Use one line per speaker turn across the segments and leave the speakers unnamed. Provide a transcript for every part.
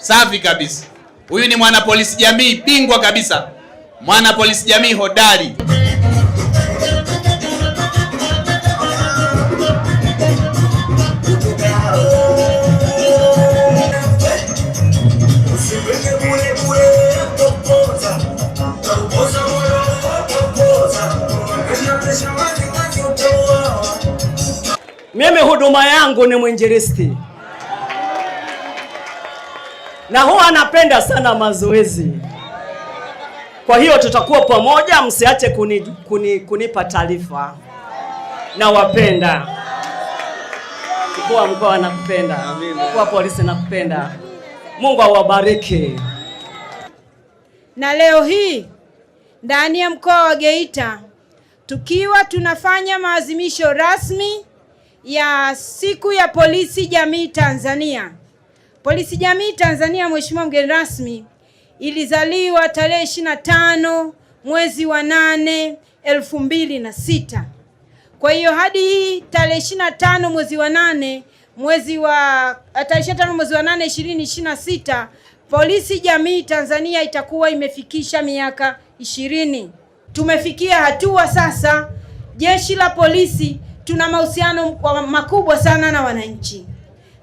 Safi kabisa. Huyu ni mwana polisi jamii bingwa kabisa. Mwana polisi jamii hodari.
Mimi huduma yangu ni mwinjilisti. Na huwa napenda sana mazoezi. Kwa hiyo tutakuwa pamoja, msiache kunipa taarifa. Na wapenda. Mkuu wa mkoa nakupenda. Mkuu wa polisi nakupenda. Mungu awabariki.
Na leo hii ndani ya mkoa wa Geita tukiwa tunafanya maadhimisho rasmi ya siku ya polisi jamii Tanzania. Polisi jamii Tanzania, Mheshimiwa mgeni rasmi, ilizaliwa tarehe 25 mwezi wa 8 2006. Kwa hiyo hadi tarehe 25 mwezi wa 8 2026 polisi jamii Tanzania itakuwa imefikisha miaka 20. Tumefikia hatua sasa, jeshi la polisi tuna mahusiano makubwa sana na wananchi.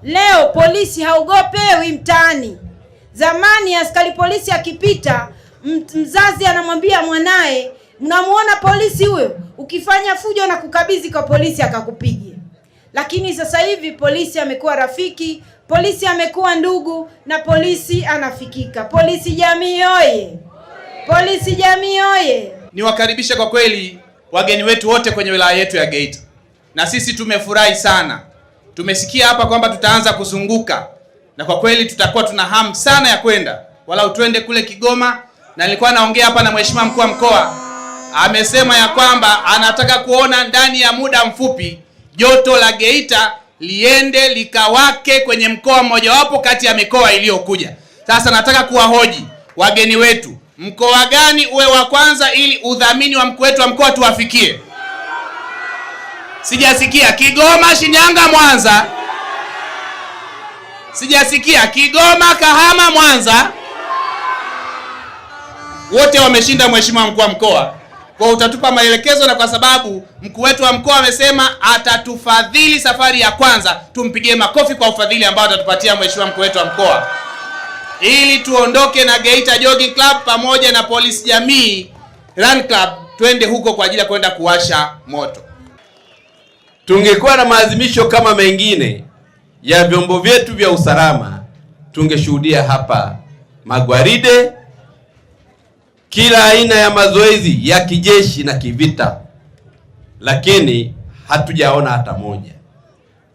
Leo polisi haogopewi mtaani. Zamani askari polisi akipita, mzazi anamwambia mwanae, "Mnamuona polisi huyo? Ukifanya fujo na kukabidhi kwa polisi akakupiga." Lakini sasa hivi polisi amekuwa rafiki, polisi amekuwa ndugu, na polisi anafikika. Polisi jamii oye! Polisi jamii oye!
Niwakaribisha kwa kweli wageni wetu wote kwenye wilaya yetu ya Geita. Na sisi tumefurahi sana. Tumesikia hapa kwamba tutaanza kuzunguka. Na kwa kweli tutakuwa tuna hamu sana ya kwenda. Walau tuende kule Kigoma, na nilikuwa naongea hapa na Mheshimiwa mkuu wa mkoa. Amesema ya kwamba anataka kuona ndani ya muda mfupi joto la Geita liende likawake kwenye mkoa mmojawapo kati ya mikoa iliyokuja. Sasa nataka kuwahoji wageni wetu, mkoa gani uwe wa kwanza ili udhamini wa mkuu wetu wa mkoa tuwafikie? Sijasikia. Kigoma, Shinyanga, Mwanza. Sijasikia. Kigoma, Kahama, Mwanza. Wote wameshinda Mheshimiwa mkuu wa mkoa. Kwa utatupa maelekezo, na kwa sababu mkuu wetu wa mkoa amesema atatufadhili safari ya kwanza, tumpigie makofi kwa ufadhili ambao atatupatia Mheshimiwa mkuu wetu wa mkoa. Ili tuondoke na Geita Jogging Club pamoja na polisi jamii Run Club, twende huko kwa ajili ya kwenda kuwasha moto.
Tungekuwa na maadhimisho kama mengine ya vyombo vyetu vya usalama, tungeshuhudia hapa magwaride, kila aina ya mazoezi ya kijeshi na kivita, lakini hatujaona hata moja.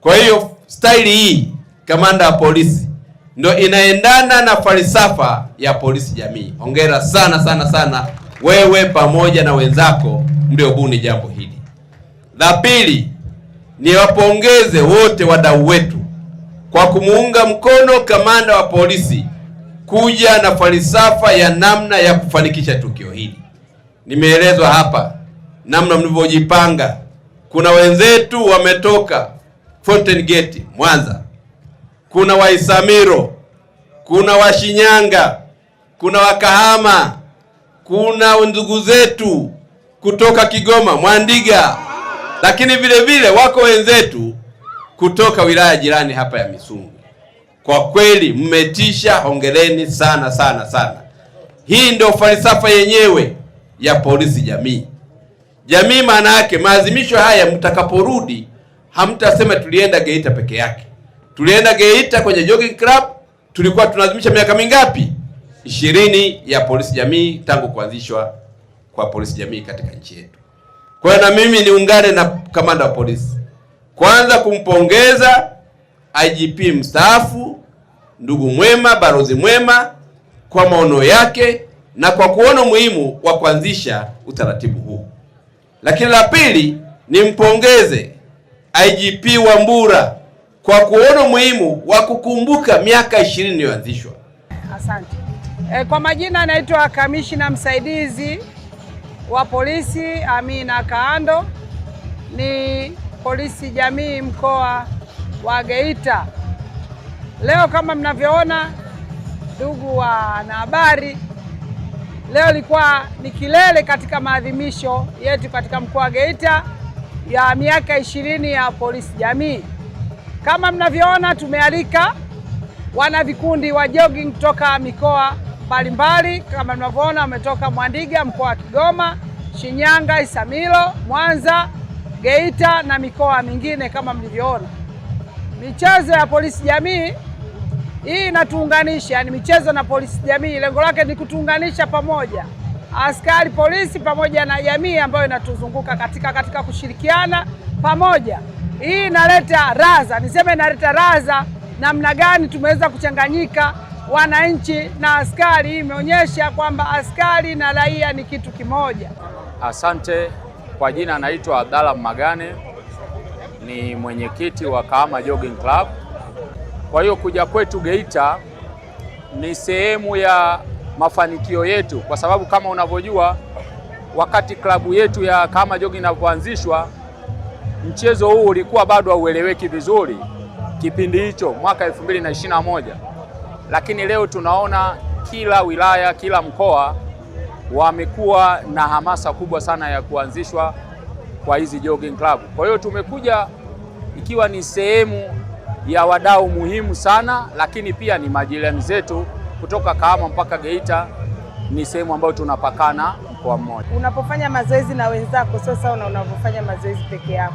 Kwa hiyo staili hii, kamanda wa polisi, ndo inaendana na falsafa ya polisi jamii. Hongera sana sana sana wewe pamoja na wenzako mliobuni jambo hili. La pili, niwapongeze wote wadau wetu kwa kumuunga mkono kamanda wa polisi kuja na falsafa ya namna ya kufanikisha tukio hili. Nimeelezwa hapa namna mlivyojipanga. Kuna wenzetu wametoka Fountain Gate Mwanza, kuna wa Isamilo, kuna wa Shinyanga, kuna wa Kahama, kuna ndugu zetu kutoka Kigoma Mwandiga, lakini vile vile wako wenzetu kutoka wilaya jirani hapa ya Misungu. Kwa kweli mmetisha, hongereni sana sana sana. Hii ndio falsafa yenyewe ya polisi jamii. Jamii maana yake maadhimisho haya mtakaporudi hamtasema tulienda Geita peke yake. Tulienda Geita kwenye Jogging Club, tulikuwa tunaadhimisha miaka mingapi? 20 ya polisi jamii tangu kuanzishwa kwa polisi jamii katika nchi yetu. Kwa hiyo na mimi niungane na kamanda wa polisi. Kwanza kumpongeza IGP mstaafu, ndugu mwema, balozi mwema kwa maono yake na kwa kuona muhimu wa kuanzisha utaratibu huu. Lakini la pili, nimpongeze IGP Wambura kwa kuona muhimu wa kukumbuka miaka 20 iliyoanzishwa.
Asante. Kwa majina anaitwa Kamishna Msaidizi wa Polisi Amina Kaando, ni polisi jamii mkoa wa Geita. Leo kama mnavyoona ndugu wanahabari, leo ilikuwa ni kilele katika maadhimisho yetu katika mkoa wa Geita ya miaka 20 ya polisi jamii. Kama mnavyoona, tumealika wana vikundi wa jogging kutoka mikoa mbalimbali. Kama mnavyoona, wametoka Mwandiga, mkoa wa Kigoma, Shinyanga, Isamilo, Mwanza, Geita na mikoa mingine. Kama mlivyoona, michezo ya polisi jamii hii inatuunganisha, ni michezo na polisi jamii. Lengo lake ni kutuunganisha pamoja, askari polisi pamoja na jamii ambayo inatuzunguka katika kushirikiana pamoja. Hii inaleta raza, niseme inaleta raza namna gani tumeweza kuchanganyika wananchi na askari. Hii imeonyesha kwamba askari na raia ni kitu kimoja.
Asante. Kwa jina naitwa Abdalla Magane, ni mwenyekiti wa Kahama Jogging Club. Kwa hiyo kuja kwetu Geita ni sehemu ya mafanikio yetu, kwa sababu kama unavyojua, wakati klabu yetu ya Kahama Jogging inapoanzishwa, mchezo huu ulikuwa bado haueleweki vizuri kipindi hicho, mwaka 2021. Lakini leo tunaona kila wilaya, kila mkoa wamekuwa na hamasa kubwa sana ya kuanzishwa kwa hizi jogging club. Kwa hiyo tumekuja ikiwa ni sehemu ya wadau muhimu sana, lakini pia ni majirani zetu kutoka Kahama mpaka Geita, ni sehemu ambayo tunapakana mkoa mmoja.
Unapofanya mazoezi na wenzako sio sawa na unapofanya mazoezi peke yako.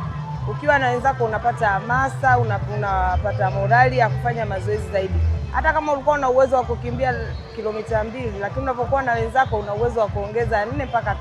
Ukiwa na wenzako unapata hamasa, unapata morali ya kufanya mazoezi zaidi. Hata kama ulikuwa na uwezo wa kukimbia kilomita 2, lakini unapokuwa na wenzako una uwezo wa kuongeza 4 mpaka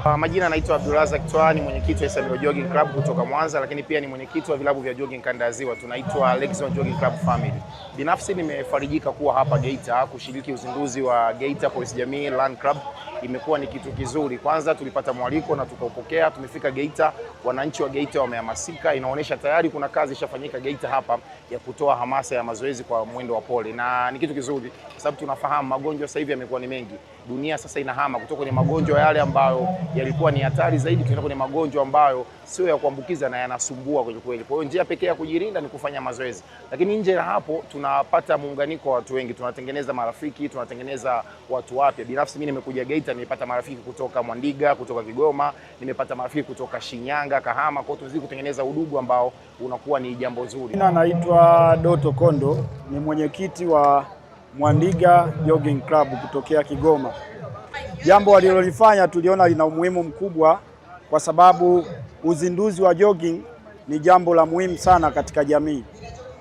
5.
Majina naitwa Abdulrazak Twani, mwenyekiti wa Isamilo Jogging Club kutoka Mwanza, lakini pia ni mwenyekiti wa vilabu vya jogging kanda ya Ziwa, tunaitwa Lexon Jogging Club Family. Binafsi nimefarijika kuwa hapa Geita kushiriki uzinduzi wa Geita Police Jamii Run Club. Imekuwa ni kitu kizuri. Kwanza tulipata mwaliko na tukaupokea, tumefika Geita, wananchi wa Geita wamehamasika. Inaonyesha tayari kuna kazi ishafanyika Geita hapa ya kutoa hamasa ya mazoezi kwa mwendo wa pole, na ni kitu kizuri kwa sababu tunafahamu magonjwa sasa hivi yamekuwa ni mengi. Dunia sasa inahama kutoka kwenye magonjwa yale ambayo yalikuwa ni hatari zaidi kwenda kwenye magonjwa ambayo sio ya kuambukiza na yanasumbua kweli kweli. Kwa hiyo njia pekee ya kujilinda ni kufanya mazoezi. Lakini nje ya hapo tunapata muunganiko wa watu wengi, tunatengeneza marafiki, tunatengeneza watu wapya. Binafsi mimi nimekuja Geita, nimepata marafiki kutoka Mwandiga, kutoka Kigoma, nimepata marafiki kutoka Shinyanga, Kahama. Kwa hiyo tunazidi kutengeneza udugu ambao unakuwa ni jambo zuri.
Jina naitwa Doto Kondo, ni mwenyekiti wa Mwandiga Jogging Club kutokea Kigoma. Jambo walilolifanya tuliona lina umuhimu mkubwa, kwa sababu uzinduzi wa jogging ni jambo la muhimu sana katika jamii.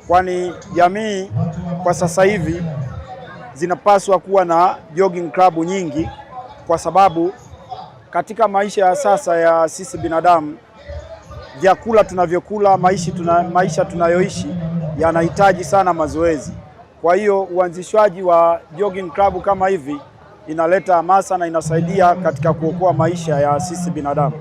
Kwani jamii kwa sasa hivi zinapaswa kuwa na jogging club nyingi, kwa sababu katika maisha ya sasa ya sisi binadamu, vyakula tunavyokula, maisha tunayoishi yanahitaji sana mazoezi. Kwa hiyo uanzishwaji wa jogging club kama hivi inaleta hamasa na inasaidia katika kuokoa maisha ya sisi binadamu.